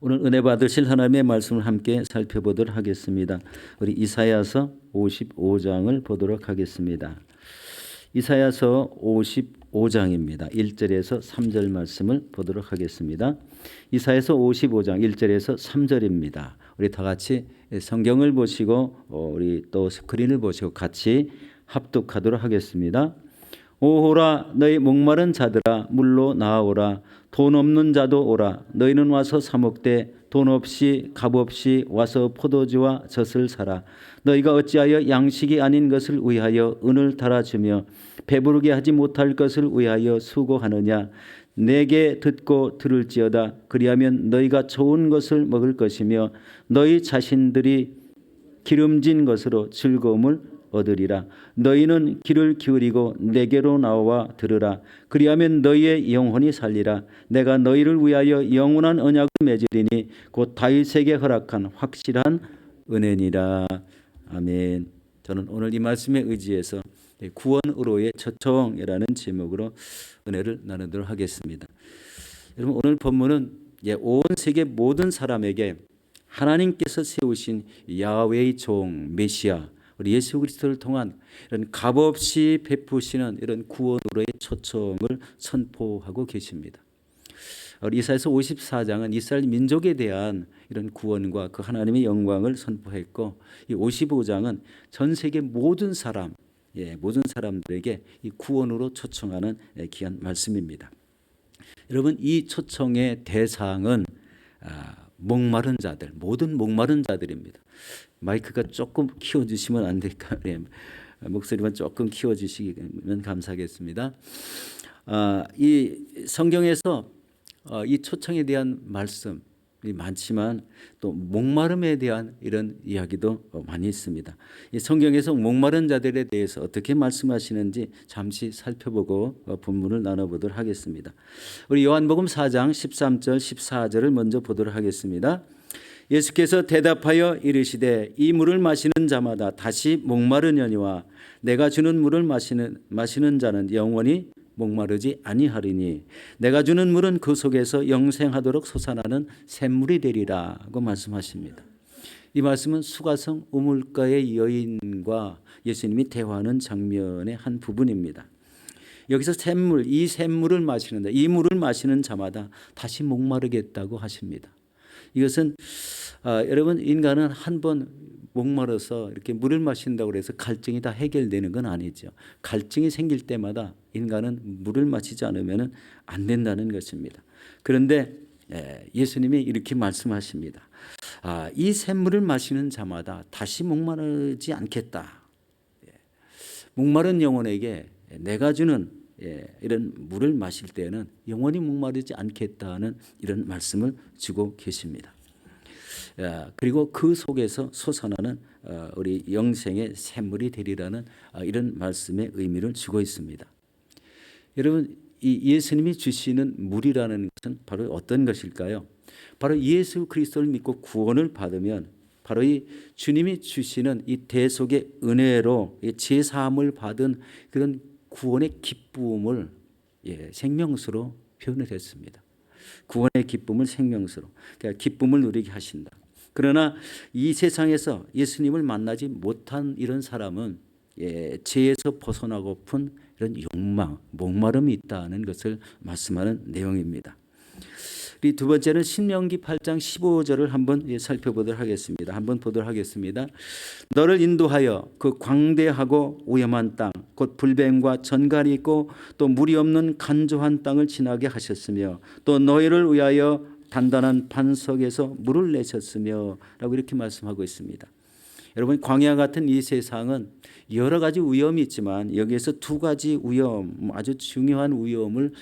오늘 은혜 받으실 하나님의 말씀을 함께 살펴보도록 하겠습니다. 우리 이사야서 55장을 보도록 하겠습니다. 이사야서 55장입니다. 1절에서 3절 말씀을 보도록 하겠습니다. 이사야서 55장 1절에서 3절입니다. 우리 다 같이 성경을 보시고 우리 또 스크린을 보시고 같이 합독하도록 하겠습니다. 오호라 너희 목마른 자들아 물로 나아오라. 돈 없는 자도 오라. 너희는 와서 사 먹되 돈 없이 값 없이 와서 포도주와 젖을 사라. 너희가 어찌하여 양식이 아닌 것을 위하여 은을 달아주며 배부르게 하지 못할 것을 위하여 수고하느냐. 내게 듣고 들을지어다. 그리하면 너희가 좋은 것을 먹을 것이며 너희 자신들이 기름진 것으로 즐거움을 얻으리라. 너희는 귀를 기울이고 내게로 나와 들으라. 그리하면 너희의 영혼이 살리라. 내가 너희를 위하여 영원한 언약을 맺으리니 곧 다윗에게 허락한 확실한 은혜니라. 아멘. 저는 오늘 이 말씀에 의지해서 구원으로의 초청이라는 제목으로 은혜를 나누도록 하겠습니다. 여러분, 오늘 본문은 온 세계 모든 사람에게 하나님께서 세우신 야훼의 종 메시아 우리 예수 그리스도를 통한 이런 값없이 베푸시는 이런 구원으로의 초청을 선포하고 계십니다. 이사야서 54장은 이스라엘 민족에 대한 이런 구원과 그 하나님의 영광을 선포했고, 이 55장은 전 세계 모든 사람, 모든 사람들에게 이 구원으로 초청하는 귀한 말씀입니다. 여러분, 이 초청의 대상은 목마른 자들, 모든 목마른 자들입니다. 마이크가 조금 키워주시면 안 될까요? 목소리만 조금 키워주시면 감사하겠습니다. 이 성경에서 이 초청에 대한 말씀이 많지만 또 목마름에 대한 이런 이야기도 많이 있습니다. 이 성경에서 목마른 자들에 대해서 어떻게 말씀하시는지 잠시 살펴보고 본문을 나눠보도록 하겠습니다. 우리 요한복음 4장 13절 14절을 먼저 보도록 하겠습니다. 예수께서 대답하여 이르시되 이 물을 마시는 자마다 다시 목마르려니와 내가 주는 물을 마시는 자는 영원히 목마르지 아니하리니 내가 주는 물은 그 속에서 영생하도록 솟아나는 샘물이 되리라고 말씀하십니다. 이 말씀은 수가성 우물가의 여인과 예수님이 대화하는 장면의 한 부분입니다. 여기서 샘물, 이 샘물을 마시는다. 이 물을 마시는 자마다 다시 목마르겠다고 하십니다. 이것은 여러분, 인간은 한 번 목마르서 이렇게 물을 마신다고 해서 갈증이 다 해결되는 건 아니죠. 갈증이 생길 때마다 인간은 물을 마시지 않으면 안 된다는 것입니다. 그런데 예수님이 이렇게 말씀하십니다. 이 샘물을 마시는 자마다 다시 목마르지 않겠다. 목마른 영혼에게 내가 주는 이런 물을 마실 때는 영원히 목마르지 않겠다는 이런 말씀을 주고 계십니다. 그리고 그 속에서 솟아나는 우리 영생의 샘물이 되리라는 이런 말씀의 의미를 주고 있습니다. 여러분, 이 예수님이 주시는 물이라는 것은 바로 어떤 것일까요? 바로 예수 그리스도를 믿고 구원을 받으면 바로 이 주님이 주시는 이 대속의 은혜로 죄 사함을 받은 그런 구원의 기쁨을 생명수로 표현을 했습니다. 구원의 기쁨을 생명수로, 그러니까 기쁨을 누리게 하신다. 그러나 이 세상에서 예수님을 만나지 못한 이런 사람은 죄에서 벗어나고픈 이런 욕망, 목마름이 있다는 것을 말씀하는 내용입니다. 우리 두 번째는 신명기 8장 15절을 한번 살펴보도록 하겠습니다. 한번 보도록 하겠습니다. 너를 인도하여 그 광대하고 위험한 땅, 곧 불뱀과 전갈이 있고 또 물이 없는 간조한 땅을 지나게 하셨으며 또 너희를 위하여 단단한 반석에서 물을 내셨으며 라고 이렇게 말씀하고 있습니다. 여러분, 광야 같은 이 세상은 여러 가지 위험이 있지만 여기에서 두 가지 위험, 아주 중요한 위험을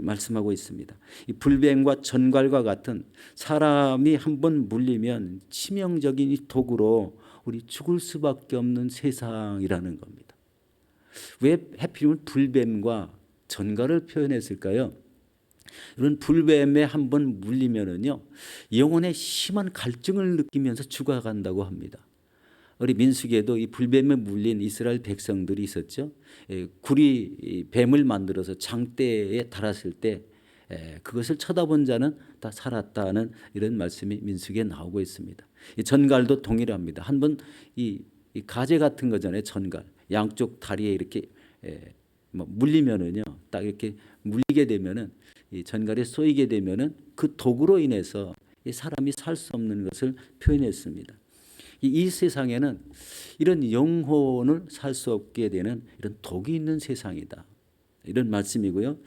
말씀하고 있습니다. 이 불뱀과 전갈과 같은 사람이 한번 물리면 치명적인 이 독으로 우리 죽을 수밖에 없는 세상이라는 겁니다. 왜 하필이면 불뱀과 전갈을 표현했을까요? 이런 불뱀에 한번 물리면은요, 영혼에 심한 갈증을 느끼면서 죽어간다고 합니다. 우리 민수기에도 이 불뱀에 물린 이스라엘 백성들이 있었죠. 굴이 뱀을 만들어서 장대에 달았을 때 그것을 쳐다본 자는 다 살았다는 이런 말씀이 민수기에 나오고 있습니다. 이 전갈도 동일합니다. 한번 이 가재 같은 거잖아요. 전갈 양쪽 다리에 이렇게 뭐 물리면은요, 딱 이렇게 물리게 되면은 이 전갈에 쏘이게 되면은 그 독으로 인해서 이 사람이 살 수 없는 것을 표현했습니다. 이 세상에는 이런 영혼을 살 수 없게 되는 이런 독이 있는 세상이다, 이런 말씀이고요.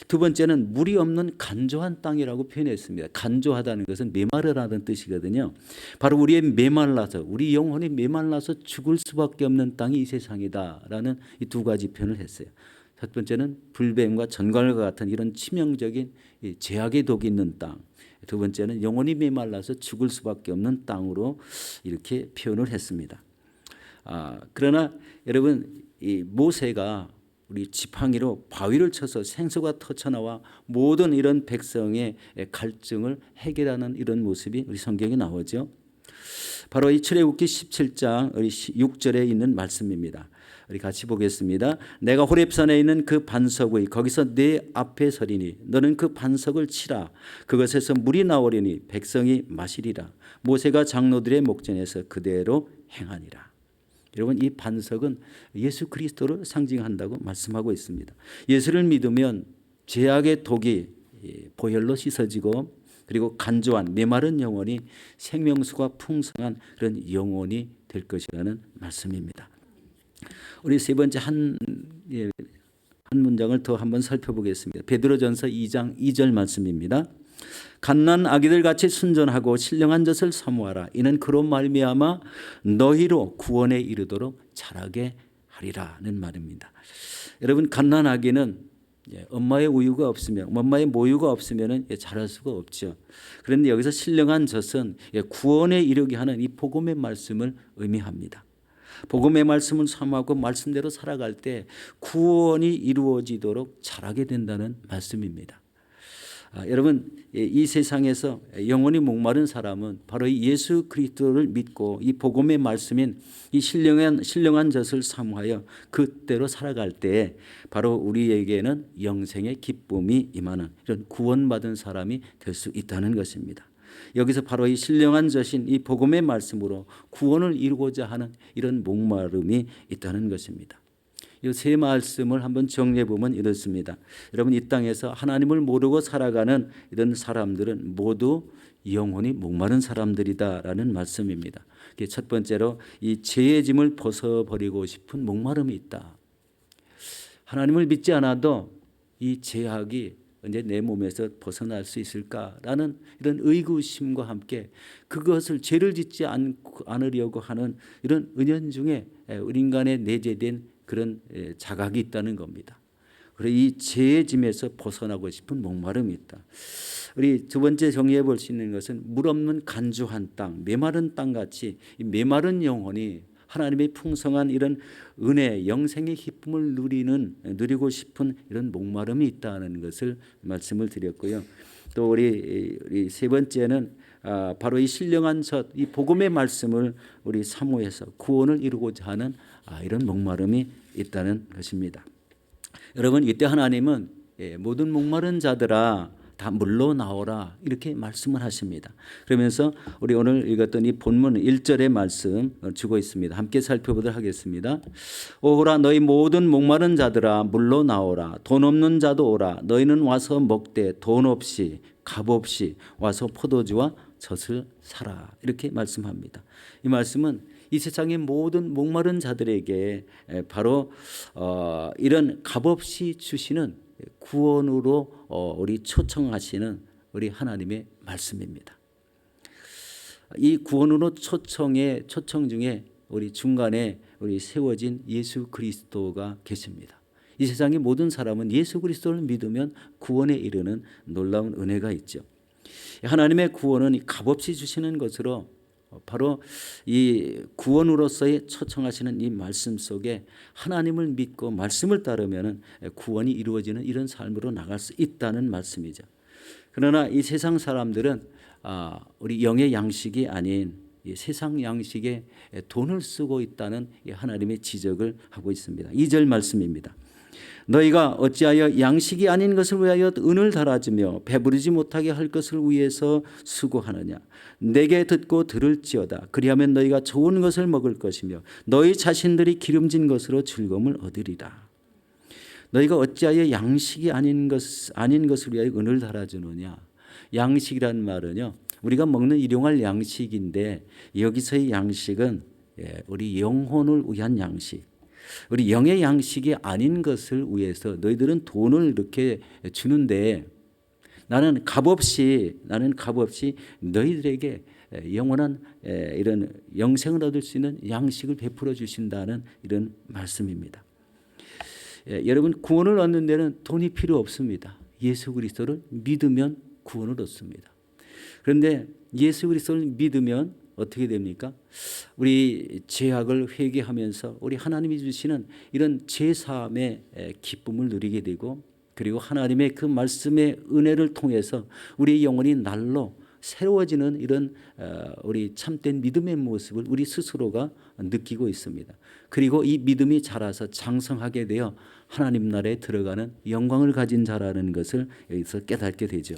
두 번째는 물이 없는 간조한 땅이라고 표현했습니다. 간조하다는 것은 메마르다는 뜻이거든요. 바로 우리 영혼이 메말라서 죽을 수밖에 없는 땅이 이 세상이다라는 이 두 가지 표현을 했어요. 첫 번째는 불뱀과 전갈과 같은 이런 치명적인 제약의 독이 있는 땅. 두 번째는 영혼이 메말라서 죽을 수밖에 없는 땅으로 이렇게 표현을 했습니다. 그러나 여러분, 이 모세가 우리 지팡이로 바위를 쳐서 생수가 터쳐나와 모든 이런 백성의 갈증을 해결하는 이런 모습이 우리 성경에 나오죠. 바로 이 출애굽기 17장 6절에 있는 말씀입니다. 우리 같이 보겠습니다. 내가 호렙산에 있는 그 반석 의 거기서 내 앞에 서리니 너는 그 반석을 치라. 그것에서 물이 나오리니 백성이 마시리라. 모세가 장로들의 목전에서 그대로 행하니라. 여러분, 이 반석은 예수 그리스도를 상징한다고 말씀하고 있습니다. 예수를 믿으면 죄악의 독이 보혈로 씻어지고, 그리고 간조한 메마른 영혼이 생명수가 풍성한 그런 영혼이 될 것이라는 말씀입니다. 우리 세 번째 한 문장을 더 한번 살펴보겠습니다. 베드로전서 2장 2절 말씀입니다. 갓난 아기들 같이 순전하고 신령한 젖을 사모하라. 이는 그로 말미암아 너희로 구원에 이르도록 자라게 하리라는 말입니다. 여러분, 갓난 아기는 엄마의 우유가 없으면, 엄마의 모유가 없으면 자랄 수가 없죠. 그런데 여기서 신령한 젖은 구원에 이르게 하는 이 복음의 말씀을 의미합니다. 복음의 말씀을 사모하고 말씀대로 살아갈 때 구원이 이루어지도록 자라게 된다는 말씀입니다. 여러분, 이 세상에서 영원히 목마른 사람은 바로 이 예수 그리스도를 믿고 이 복음의 말씀인 이 신령한 젖을 사모하여 그대로 살아갈 때 바로 우리에게는 영생의 기쁨이 임하는 이런 구원받은 사람이 될 수 있다는 것입니다. 여기서 바로 이 신령한 젖인 이 복음의 말씀으로 구원을 이루고자 하는 이런 목마름이 있다는 것입니다. 이 세 말씀을 한번 정리해 보면 이렇습니다. 여러분, 이 땅에서 하나님을 모르고 살아가는 이런 사람들은 모두 영혼이 목마른 사람들이다라는 말씀입니다. 첫 번째로 이 죄의 짐을 벗어버리고 싶은 목마름이 있다. 하나님을 믿지 않아도 이 죄악이 언제 내 몸에서 벗어날 수 있을까라는 이런 의구심과 함께 그것을 죄를 짓지 않으려고 하는 이런 은연중에 우리 인간에 내재된 그런 자각이 있다는 겁니다. 그래서 이 죄의 짐에서 벗어나고 싶은 목마름이 있다. 우리 두 번째 정리해 볼 수 있는 것은 물 없는 간주한 땅, 메마른 땅같이 이 메마른 영혼이 하나님의 풍성한 이런 은혜, 영생의 기쁨을 누리고 싶은 이런 목마름이 있다는 것을 말씀을 드렸고요. 또 우리 세 번째는 바로 이 신령한 젖, 이 복음의 말씀을 우리 사모해서 구원을 이루고자 하는 이런 목마름이 있다는 것입니다. 여러분, 이때 하나님은 모든 목마른 자들아 다 물러 나오라 이렇게 말씀을 하십니다. 그러면서 우리 오늘 읽었던 이 본문 1절의 말씀 주고 있습니다. 함께 살펴보도록 하겠습니다. 오호라 너희 모든 목마른 자들아 물러 나오라. 돈 없는 자도 오라. 너희는 와서 먹되 돈 없이 값 없이 와서 포도주와 젖을 사라. 이렇게 말씀합니다. 이 말씀은 이 세상의 모든 목마른 자들에게 바로 이런 값없이 주시는 구원으로 우리 초청하시는 우리 하나님의 말씀입니다. 이 구원으로 초청 중에 우리 중간에 우리 세워진 예수 그리스도가 계십니다. 이 세상의 모든 사람은 예수 그리스도를 믿으면 구원에 이르는 놀라운 은혜가 있죠. 하나님의 구원은 값없이 주시는 것으로 바로 이 구원으로서의 초청하시는 이 말씀 속에 하나님을 믿고 말씀을 따르면 구원이 이루어지는 이런 삶으로 나갈 수 있다는 말씀이죠. 그러나 이 세상 사람들은 우리 영의 양식이 아닌 이 세상 양식에 돈을 쓰고 있다는 이 하나님의 지적을 하고 있습니다. 2절 말씀입니다. 너희가 어찌하여 양식이 아닌 것을 위하여 은을 달아주며 배부르지 못하게 할 것을 위해서 수고하느냐. 내게 듣고 들을지어다. 그리하면 너희가 좋은 것을 먹을 것이며 너희 자신들이 기름진 것으로 즐거움을 얻으리라. 너희가 어찌하여 양식이 아닌 것을 위하여 은을 달아주느냐. 양식이란 말은요, 우리가 먹는 일용할 양식인데 여기서의 양식은 우리 영혼을 위한 양식, 우리 영의 양식이 아닌 것을 위해서 너희들은 돈을 이렇게 주는데 나는 값없이 너희들에게 영원한 이런 영생을 얻을 수 있는 양식을 베풀어 주신다는 이런 말씀입니다. 여러분, 구원을 얻는 데는 돈이 필요 없습니다. 예수 그리스도를 믿으면 구원을 얻습니다. 그런데 예수 그리스도를 믿으면 어떻게 됩니까? 우리 죄악을 회개하면서 우리 하나님이 주시는 이런 죄사함의 기쁨을 누리게 되고, 그리고 하나님의 그 말씀의 은혜를 통해서 우리의 영혼이 날로 새로워지는 이런 우리 참된 믿음의 모습을 우리 스스로가 느끼고 있습니다. 그리고 이 믿음이 자라서 장성하게 되어 하나님 나라에 들어가는 영광을 가진 자라는 것을 여기서 깨닫게 되죠.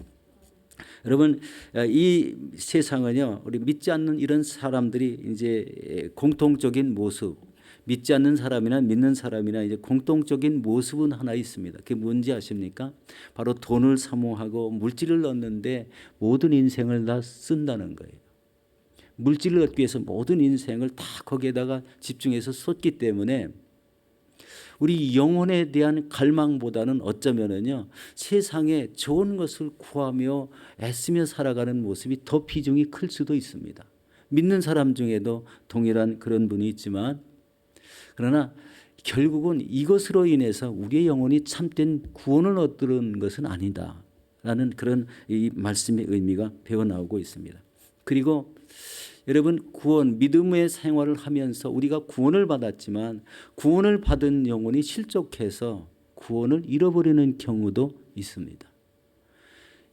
여러분, 이 세상은요, 우리 믿지 않는 이런 사람들이 이제 공통적인 모습, 믿지 않는 사람이나 믿는 사람이나 이제 공통적인 모습은 하나 있습니다. 그게 뭔지 아십니까? 바로 돈을 사모하고 물질을 얻는데 모든 인생을 다 쓴다는 거예요. 물질을 얻기 위해서 모든 인생을 다 거기에다가 집중해서 쏟기 때문에 우리 영혼에 대한 갈망보다는 어쩌면은요, 세상에 좋은 것을 구하며 애쓰며 살아가는 모습이 더 비중이 클 수도 있습니다. 믿는 사람 중에도 동일한 그런 분이 있지만, 그러나 결국은 이것으로 인해서 우리의 영혼이 참된 구원을 얻는 것은 아니다라는 그런 이 말씀의 의미가 배어나오고 있습니다. 그리고 여러분, 구원, 믿음의 생활을 하면서 우리가 구원을 받았지만 구원을 받은 영혼이 실족해서 구원을 잃어버리는 경우도 있습니다.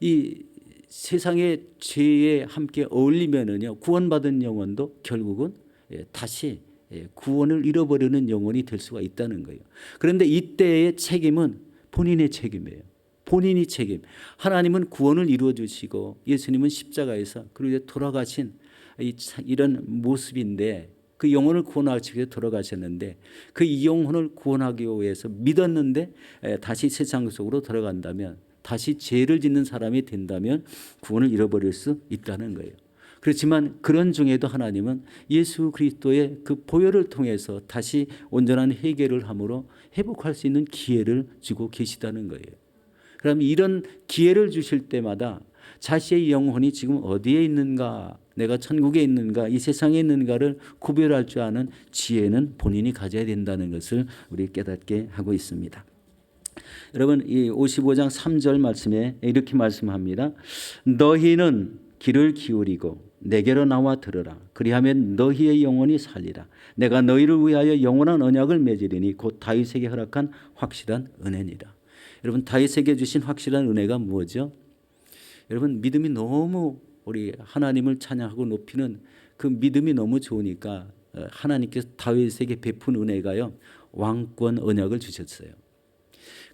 이 세상의 죄에 함께 어울리면은요, 구원받은 영혼도 결국은 다시 구원을 잃어버리는 영혼이 될 수가 있다는 거예요. 그런데 이때의 책임은 본인의 책임이에요. 본인이 책임. 하나님은 구원을 이루어 주시고 예수님은 십자가에서 그리고 돌아가신 이런 모습인데, 그 영혼을 구원하기 위해 돌아가셨는데 그 영혼을 구원하기 위해서 믿었는데 다시 세상 속으로 들어간다면, 다시 죄를 짓는 사람이 된다면 구원을 잃어버릴 수 있다는 거예요. 그렇지만 그런 중에도 하나님은 예수 그리스도의 그 보혈을 통해서 다시 온전한 회개를 함으로 회복할 수 있는 기회를 주고 계시다는 거예요. 그럼 이런 기회를 주실 때마다 자신의 영혼이 지금 어디에 있는가, 내가 천국에 있는가, 이 세상에 있는가를 구별할 줄 아는 지혜는 본인이 가져야 된다는 것을 우리 깨닫게 하고 있습니다. 여러분, 이 55장 3절 말씀에 이렇게 말씀합니다. 너희는 귀를 기울이고 내게로 나와 들으라. 그리하면 너희의 영혼이 살리라. 내가 너희를 위하여 영원한 언약을 맺으리니 곧 다윗에게 허락한 확실한 은혜니라. 여러분, 다윗에게 주신 확실한 은혜가 뭐죠? 여러분, 믿음이 너무, 우리 하나님을 찬양하고 높이는 그 믿음이 너무 좋으니까 하나님께서 다윗에게 베푼 은혜가요, 왕권 언약을 주셨어요.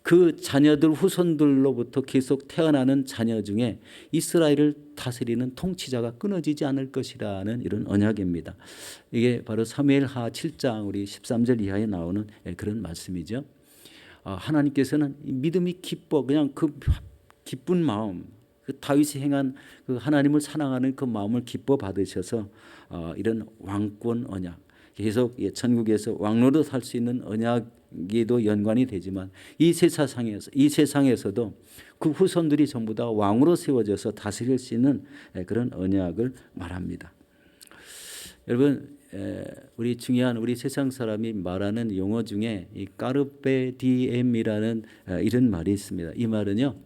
그 자녀들 후손들로부터 계속 태어나는 자녀 중에 이스라엘을 다스리는 통치자가 끊어지지 않을 것이라는 이런 언약입니다. 이게 바로 사무엘하 7장 우리 13절 이하에 나오는 그런 말씀이죠. 하나님께서는 믿음이 기뻐, 그냥 그 기쁜 마음, 그 다윗이 행한 그 하나님을 사랑하는 그 마음을 기뻐 받으셔서 이런 왕권 언약, 계속 천국에서 왕로로 살 수 있는 언약에도 연관이 되지만 이 세상에서도 그 후손들이 전부 다 왕으로 세워져서 다스릴 수 있는 그런 언약을 말합니다. 여러분, 우리 중요한 우리 세상 사람이 말하는 용어 중에 이 까르페 디엠이라는 이런 말이 있습니다. 이 말은요,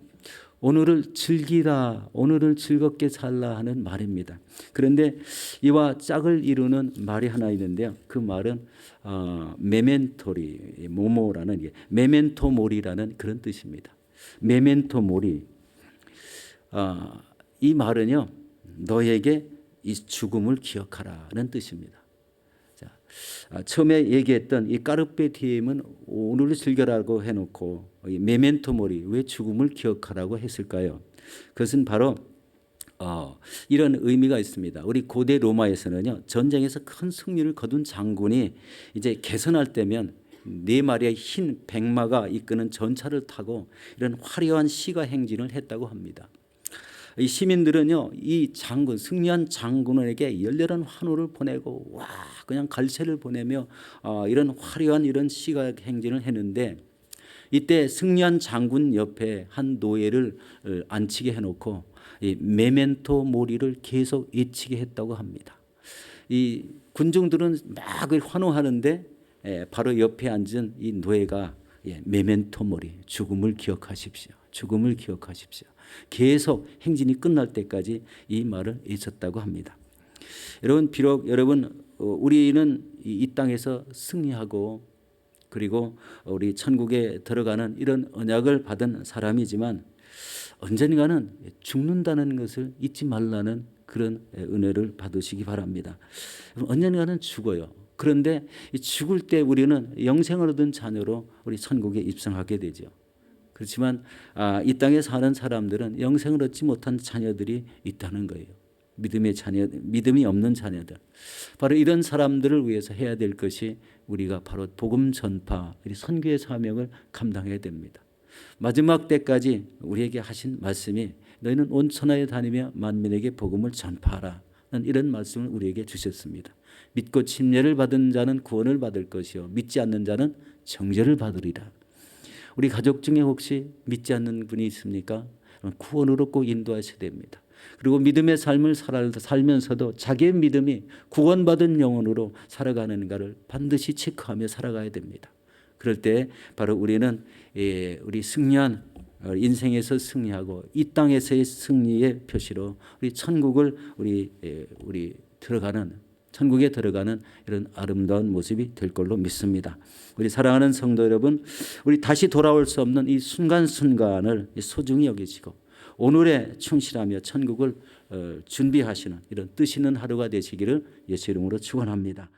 오늘을 즐기라, 오늘을 즐겁게 살라 하는 말입니다. 그런데 이와 짝을 이루는 말이 하나 있는데요. 그 말은 메멘토리 모모라는, 메멘토 모리라는 그런 뜻입니다. 메멘토 모리. 이 말은요, 너에게 이 죽음을 기억하라는 뜻입니다. 자, 처음에 얘기했던 이 까르페 디엠은 오늘을 즐겨라고 해놓고 이 메멘토 모리, 왜 죽음을 기억하라고 했을까요? 그것은 바로 이런 의미가 있습니다. 우리 고대 로마에서는요, 전쟁에서 큰 승리를 거둔 장군이 이제 개선할 때면 네 마리의 흰 백마가 이끄는 전차를 타고 이런 화려한 시가 행진을 했다고 합니다. 이 시민들은요, 이 장군, 승리한 장군에게 열렬한 환호를 보내고 와 그냥 갈채를 보내며 이런 화려한 이런 시가 행진을 했는데, 이때 승리한 장군 옆에 한 노예를 앉히게 해놓고 이 메멘토 모리를 계속 외치게 했다고 합니다. 이 군중들은 막 환호하는데 바로 옆에 앉은 이 노예가 메멘토 모리, 죽음을 기억하십시오. 죽음을 기억하십시오. 계속 행진이 끝날 때까지 이 말을 외쳤다고 합니다. 여러분, 비록 우리는 이 땅에서 승리하고 그리고 우리 천국에 들어가는 이런 언약을 받은 사람이지만 언젠가는 죽는다는 것을 잊지 말라는 그런 은혜를 받으시기 바랍니다. 언젠가는 죽어요. 그런데 죽을 때 우리는 영생을 얻은 자녀로 우리 천국에 입성하게 되죠. 그렇지만 이 땅에 사는 사람들은 영생을 얻지 못한 자녀들이 있다는 거예요. 믿음이 없는 자녀들. 바로 이런 사람들을 위해서 해야 될 것이 우리가 바로 복음 전파, 선교의 사명을 감당해야 됩니다. 마지막 때까지 우리에게 하신 말씀이 너희는 온 천하에 다니며 만민에게 복음을 전파하라. 이런 말씀을 우리에게 주셨습니다. 믿고 침례를 받은 자는 구원을 받을 것이요 믿지 않는 자는 정죄를 받으리라. 우리 가족 중에 혹시 믿지 않는 분이 있습니까? 구원으로 꼭 인도하셔야 됩니다. 그리고 믿음의 삶을 살면서도 자기의 믿음이 구원받은 영혼으로 살아가는가를 반드시 체크하며 살아가야 됩니다. 그럴 때 바로 우리는 우리 승리한 인생에서 승리하고 이 땅에서의 승리의 표시로 우리 천국을 우리 천국에 들어가는 이런 아름다운 모습이 될 걸로 믿습니다. 우리 사랑하는 성도 여러분, 우리 다시 돌아올 수 없는 이 순간순간을 소중히 여기시고 오늘에 충실하며 천국을 준비하시는 이런 뜻 있는 하루가 되시기를 예수 이름으로 축원합니다.